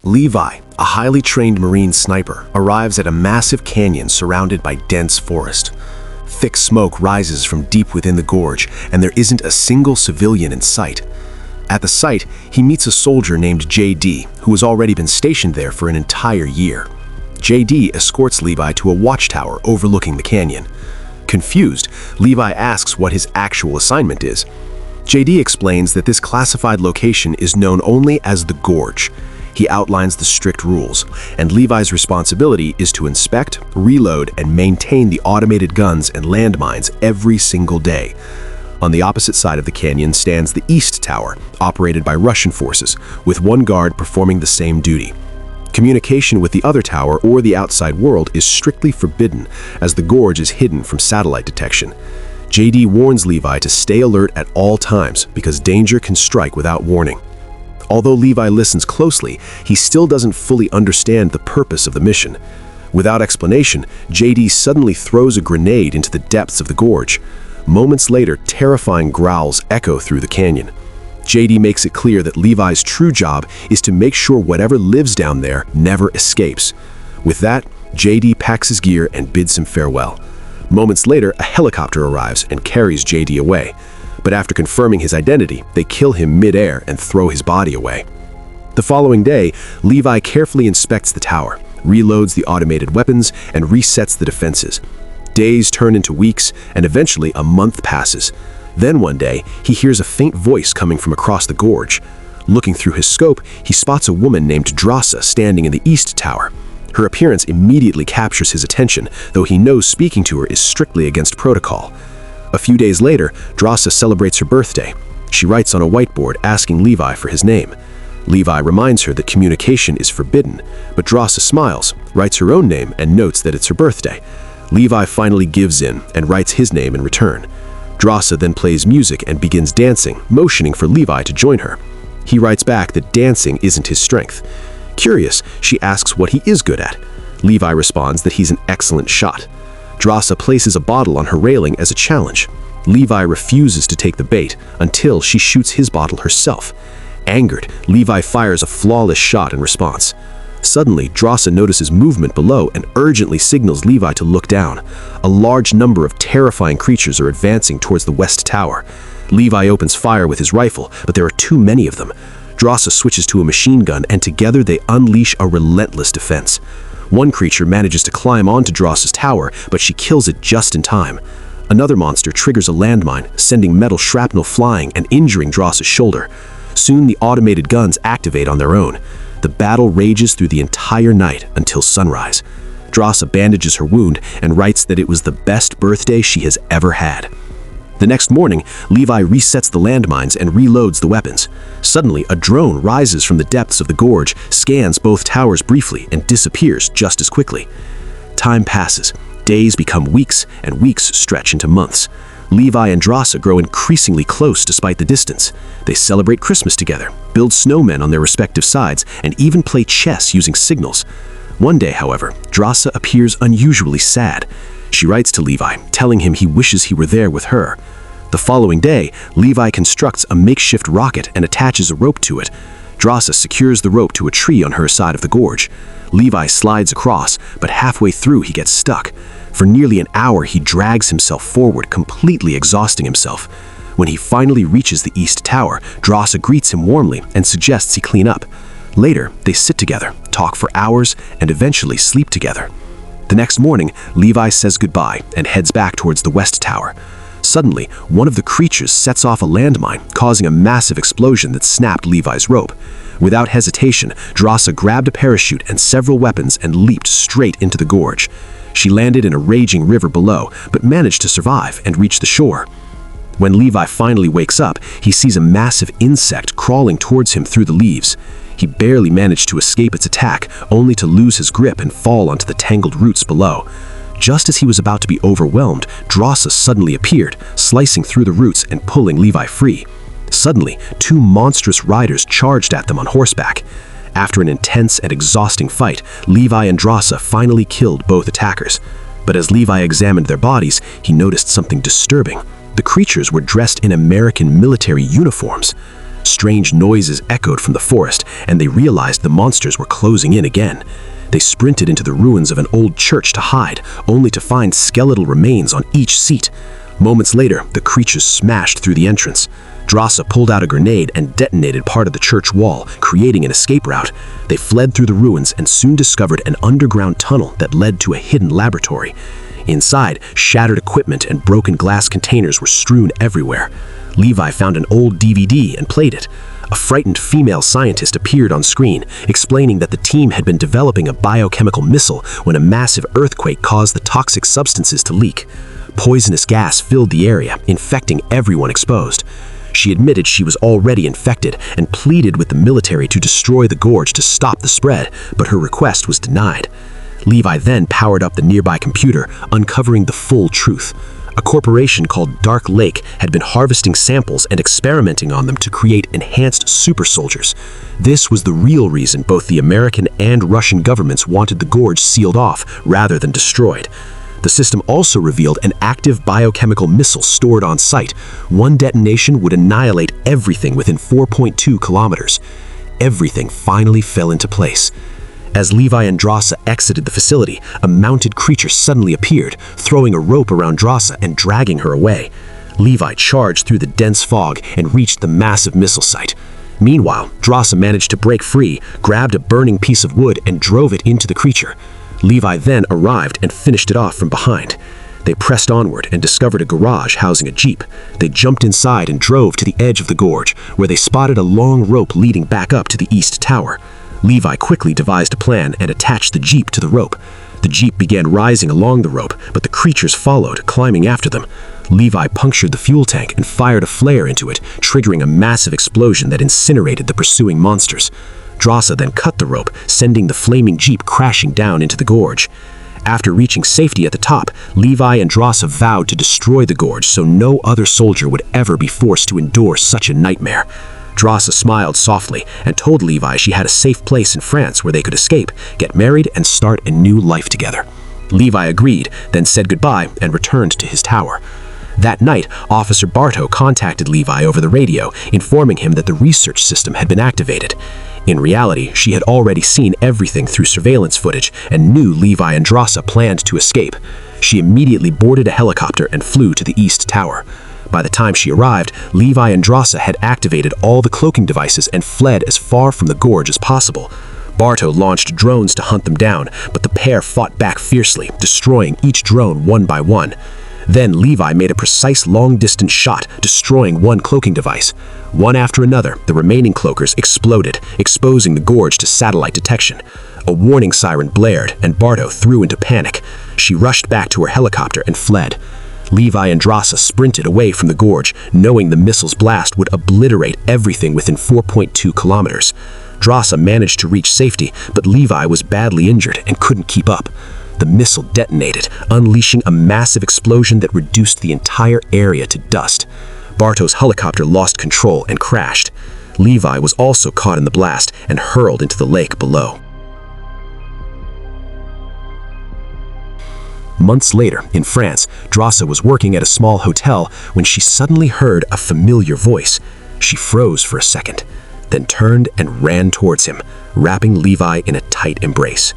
Levi, a highly trained Marine sniper, arrives at a massive canyon surrounded by dense forest. Thick smoke rises from deep within the gorge, and there isn't a single civilian in sight. At the site, he meets a soldier named JD, who has already been stationed there for an entire year. JD escorts Levi to a watchtower overlooking the canyon. Confused, Levi asks what his actual assignment is. JD explains that this classified location is known only as the Gorge. He outlines the strict rules, and Levi's responsibility is to inspect, reload, and maintain the automated guns and landmines every single day. On the opposite side of the canyon stands the East Tower, operated by Russian forces, with one guard performing the same duty. Communication with the other tower or the outside world is strictly forbidden, as the gorge is hidden from satellite detection. JD warns Levi to stay alert at all times because danger can strike without warning. Although Levi listens closely, he still doesn't fully understand the purpose of the mission. Without explanation, JD suddenly throws a grenade into the depths of the gorge. Moments later, terrifying growls echo through the canyon. JD makes it clear that Levi's true job is to make sure whatever lives down there never escapes. With that, JD packs his gear and bids him farewell. Moments later, a helicopter arrives and carries JD away. But after confirming his identity, they kill him mid-air and throw his body away. The following day, Levi carefully inspects the tower, reloads the automated weapons, and resets the defenses. Days turn into weeks, and eventually a month passes. Then one day, he hears a faint voice coming from across the gorge. Looking through his scope, he spots a woman named Drasa standing in the East Tower. Her appearance immediately captures his attention, though he knows speaking to her is strictly against protocol. A few days later, Drasa celebrates her birthday. She writes on a whiteboard asking Levi for his name. Levi reminds her that communication is forbidden, but Drasa smiles, writes her own name, and notes that it's her birthday. Levi finally gives in and writes his name in return. Drasa then plays music and begins dancing, motioning for Levi to join her. He writes back that dancing isn't his strength. Curious, she asks what he is good at. Levi responds that he's an excellent shot. Drasa places a bottle on her railing as a challenge. Levi refuses to take the bait until she shoots his bottle herself. Angered, Levi fires a flawless shot in response. Suddenly, Drasa notices movement below and urgently signals Levi to look down. A large number of terrifying creatures are advancing towards the West Tower. Levi opens fire with his rifle, but there are too many of them. Drasa switches to a machine gun, and together they unleash a relentless defense. One creature manages to climb onto Drasa's tower, but she kills it just in time. Another monster triggers a landmine, sending metal shrapnel flying and injuring Drasa's shoulder. Soon the automated guns activate on their own. The battle rages through the entire night until sunrise. Drasa bandages her wound and writes that it was the best birthday she has ever had. The next morning, Levi resets the landmines and reloads the weapons. Suddenly, a drone rises from the depths of the gorge, scans both towers briefly, and disappears just as quickly. Time passes. Days become weeks, and weeks stretch into months. Levi and Drasa grow increasingly close despite the distance. They celebrate Christmas together, build snowmen on their respective sides, and even play chess using signals. One day, however, Drasa appears unusually sad. She writes to Levi, telling him he wishes he were there with her. The following day, Levi constructs a makeshift rocket and attaches a rope to it. Drasa secures the rope to a tree on her side of the gorge. Levi slides across, but halfway through he gets stuck. For nearly an hour, he drags himself forward, completely exhausting himself. When he finally reaches the East Tower, Drasa greets him warmly and suggests he clean up. Later, they sit together, talk for hours, and eventually sleep together. The next morning, Levi says goodbye and heads back towards the West Tower. Suddenly, one of the creatures sets off a landmine, causing a massive explosion that snapped Levi's rope. Without hesitation, Drasa grabbed a parachute and several weapons and leaped straight into the gorge. She landed in a raging river below, but managed to survive and reach the shore. When Levi finally wakes up, he sees a massive insect crawling towards him through the leaves. He barely managed to escape its attack, only to lose his grip and fall onto the tangled roots below. Just as he was about to be overwhelmed, Drasa suddenly appeared, slicing through the roots and pulling Levi free. Suddenly, two monstrous riders charged at them on horseback. After an intense and exhausting fight, Levi and Drasa finally killed both attackers. But as Levi examined their bodies, he noticed something disturbing. The creatures were dressed in American military uniforms. Strange noises echoed from the forest, and they realized the monsters were closing in again. They sprinted into the ruins of an old church to hide, only to find skeletal remains on each seat. Moments later, the creatures smashed through the entrance. Drasa pulled out a grenade and detonated part of the church wall, creating an escape route. They fled through the ruins and soon discovered an underground tunnel that led to a hidden laboratory. Inside, shattered equipment and broken glass containers were strewn everywhere. Levi found an old DVD and played it. A frightened female scientist appeared on screen, explaining that the team had been developing a biochemical missile when a massive earthquake caused the toxic substances to leak. Poisonous gas filled the area, infecting everyone exposed. She admitted she was already infected and pleaded with the military to destroy the gorge to stop the spread, but her request was denied. Levi then powered up the nearby computer, uncovering the full truth. A corporation called Dark Lake had been harvesting samples and experimenting on them to create enhanced super soldiers. This was the real reason both the American and Russian governments wanted the gorge sealed off rather than destroyed. The system also revealed an active biochemical missile stored on site. One detonation would annihilate everything within 4.2 kilometers. Everything finally fell into place. As Levi and Drasa exited the facility, a mounted creature suddenly appeared, throwing a rope around Drasa and dragging her away. Levi charged through the dense fog and reached the massive missile site. Meanwhile, Drasa managed to break free, grabbed a burning piece of wood and drove it into the creature. Levi then arrived and finished it off from behind. They pressed onward and discovered a garage housing a jeep. They jumped inside and drove to the edge of the gorge, where they spotted a long rope leading back up to the east tower. Levi quickly devised a plan and attached the jeep to the rope. The jeep began rising along the rope, but the creatures followed, climbing after them. Levi punctured the fuel tank and fired a flare into it, triggering a massive explosion that incinerated the pursuing monsters. Drasa then cut the rope, sending the flaming jeep crashing down into the gorge. After reaching safety at the top, Levi and Drasa vowed to destroy the gorge so no other soldier would ever be forced to endure such a nightmare. Drasa smiled softly and told Levi she had a safe place in France where they could escape, get married, and start a new life together. Levi agreed, then said goodbye and returned to his tower. That night, Officer Bartow contacted Levi over the radio, informing him that the research system had been activated. In reality, she had already seen everything through surveillance footage and knew Levi and Drasa planned to escape. She immediately boarded a helicopter and flew to the East Tower. By the time she arrived, Levi and Drasa had activated all the cloaking devices and fled as far from the gorge as possible. Bartow launched drones to hunt them down, but the pair fought back fiercely, destroying each drone one by one. Then Levi made a precise long-distance shot, destroying one cloaking device. One after another, the remaining cloakers exploded, exposing the gorge to satellite detection. A warning siren blared, and Bartow threw into panic. She rushed back to her helicopter and fled. Levi and Drasa sprinted away from the gorge, knowing the missile's blast would obliterate everything within 4.2 kilometers. Drasa managed to reach safety, but Levi was badly injured and couldn't keep up. The missile detonated, unleashing a massive explosion that reduced the entire area to dust. Bartow's helicopter lost control and crashed. Levi was also caught in the blast and hurled into the lake below. Months later, in France, Drasa was working at a small hotel when she suddenly heard a familiar voice. She froze for a second, then turned and ran towards him, wrapping Levi in a tight embrace.